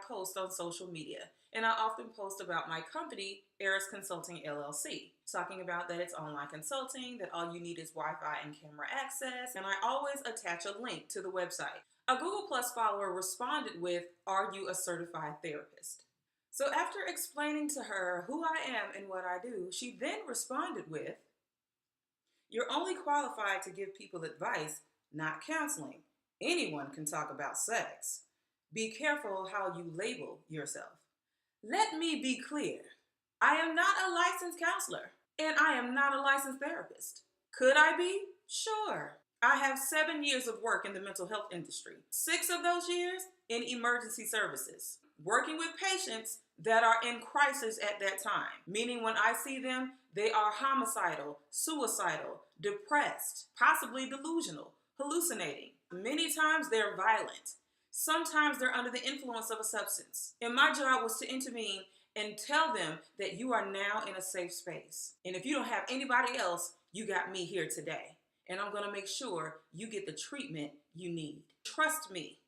post on social media. And I often post about my company, Eris Consulting LLC, talking about that it's online consulting, that all you need is Wi-Fi and camera access, and I always attach a link to the website. A Google Plus follower responded with, "Are you a certified therapist?" So after explaining to her who I am and what I do, she then responded with, "You're only qualified to give people advice, not counseling. Anyone can talk about sex. Be careful how you label yourself." Let me be clear. I am not a licensed counselor, and I am not a licensed therapist. Could I be? Sure. I have 7 years of work in the mental health industry, 6 of those years in emergency services, working with patients that are in crisis at that time, meaning when I see them, they are homicidal, suicidal, depressed, possibly delusional, hallucinating. Many times they're violent. Sometimes they're under the influence of a substance. And my job was to intervene and tell them that you are now in a safe space. And if you don't have anybody else, you got me here today. And I'm going to make sure you get the treatment you need. Trust me,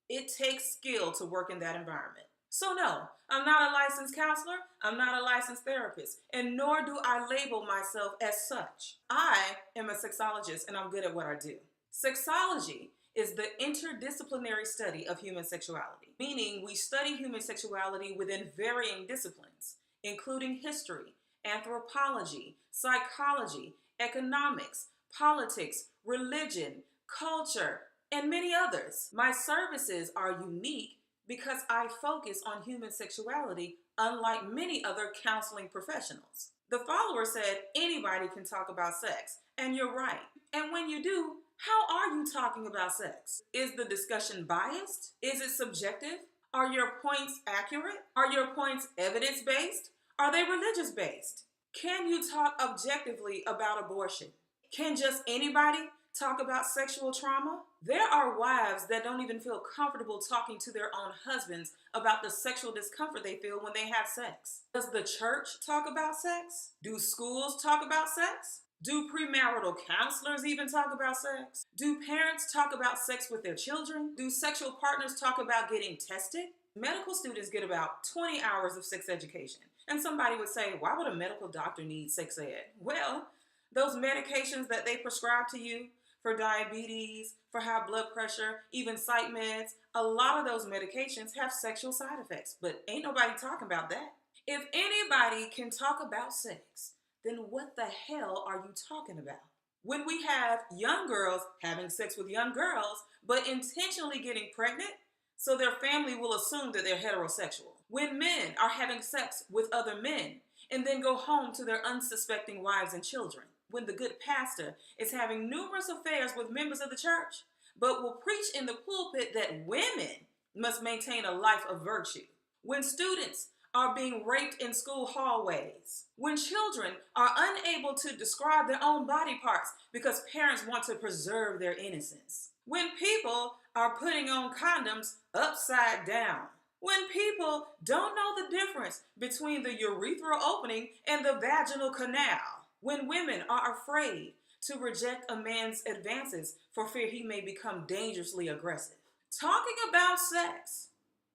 it takes skill to work in that environment. So no, I'm not a licensed counselor, I'm not a licensed therapist, and nor do I label myself as such. I am a sexologist and I'm good at what I do. Sexology is the interdisciplinary study of human sexuality, meaning we study human sexuality within varying disciplines, including history, anthropology, psychology, economics, politics, religion, culture, and many others. My services are unique because I focus on human sexuality, unlike many other counseling professionals. The follower said anybody can talk about sex, and you're right. And when you do, how are you talking about sex? Is the discussion biased? Is it subjective? Are your points accurate? Are your points evidence-based? Are they religious-based? Can you talk objectively about abortion? Can just anybody talk about sexual trauma? There are wives that don't even feel comfortable talking to their own husbands about the sexual discomfort they feel when they have sex. Does the church talk about sex? Do schools talk about sex? Do premarital counselors even talk about sex? Do parents talk about sex with their children? Do sexual partners talk about getting tested? Medical students get about 20 hours of sex education. And somebody would say, why would a medical doctor need sex ed? Well, those medications that they prescribe to you for diabetes, for high blood pressure, even psych meds, a lot of those medications have sexual side effects, but ain't nobody talking about that. If anybody can talk about sex, then what the hell are you talking about? When we have young girls having sex with young girls, but intentionally getting pregnant, so their family will assume that they're heterosexual. When men are having sex with other men, and then go home to their unsuspecting wives and children. When the good pastor is having numerous affairs with members of the church, but will preach in the pulpit that women must maintain a life of virtue. When students are being raped in school hallways. When children are unable to describe their own body parts because parents want to preserve their innocence. When people are putting on condoms upside down. When people don't know the difference between the urethral opening and the vaginal canal. When women are afraid to reject a man's advances for fear he may become dangerously aggressive. Talking about sex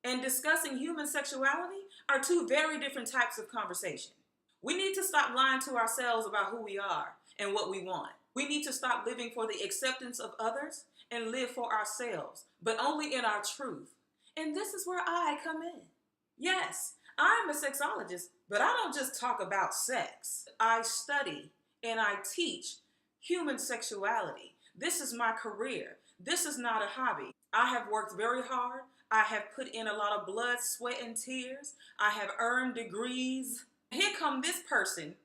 and discussing human sexuality are two very different types of conversation. We need to stop lying to ourselves about who we are and what we want. We need to stop living for the acceptance of others and live for ourselves, but only in our truth. And this is where I come in. Yes, I'm a sexologist, but I don't just talk about sex. I study and I teach human sexuality. This is my career. This is not a hobby. I have worked very hard. I have put in a lot of blood, sweat, and tears. I have earned degrees. Here come this person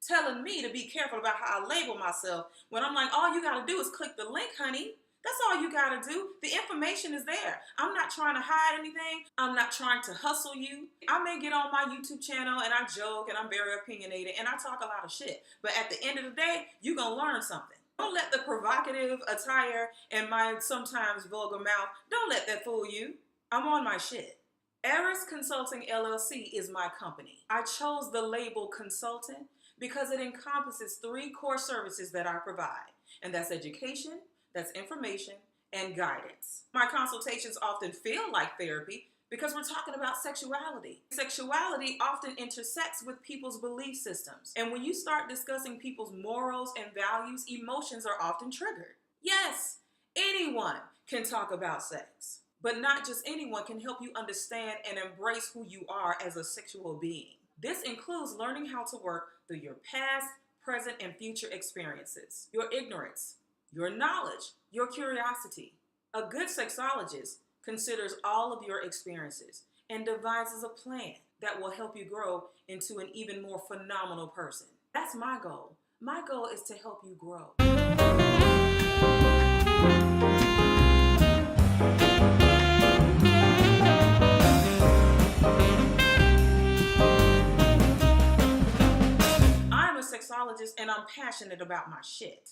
telling me to be careful about how I label myself when I'm like, all you gotta do is click the link, honey. That's all you gotta do. The information is there. I'm not trying to hide anything. I'm not trying to hustle you. I may get on my YouTube channel and I joke and I'm very opinionated and I talk a lot of shit. But at the end of the day, you're gonna learn something. Don't let the provocative attire and my sometimes vulgar mouth, don't let that fool you. I'm on my shit. Eris Consulting LLC is my company. I chose the label consultant because it encompasses 3 core services that I provide, and that's education, that's information, and guidance. My consultations often feel like therapy because we're talking about sexuality. Sexuality often intersects with people's belief systems. And when you start discussing people's morals and values, emotions are often triggered. Yes, anyone can talk about sex, but not just anyone can help you understand and embrace who you are as a sexual being. This includes learning how to work through your past, present, and future experiences, your ignorance, your knowledge, your curiosity. A good sexologist considers all of your experiences and devises a plan that will help you grow into an even more phenomenal person. That's my goal. My goal is to help you grow. I'm a sexologist and I'm passionate about my shit.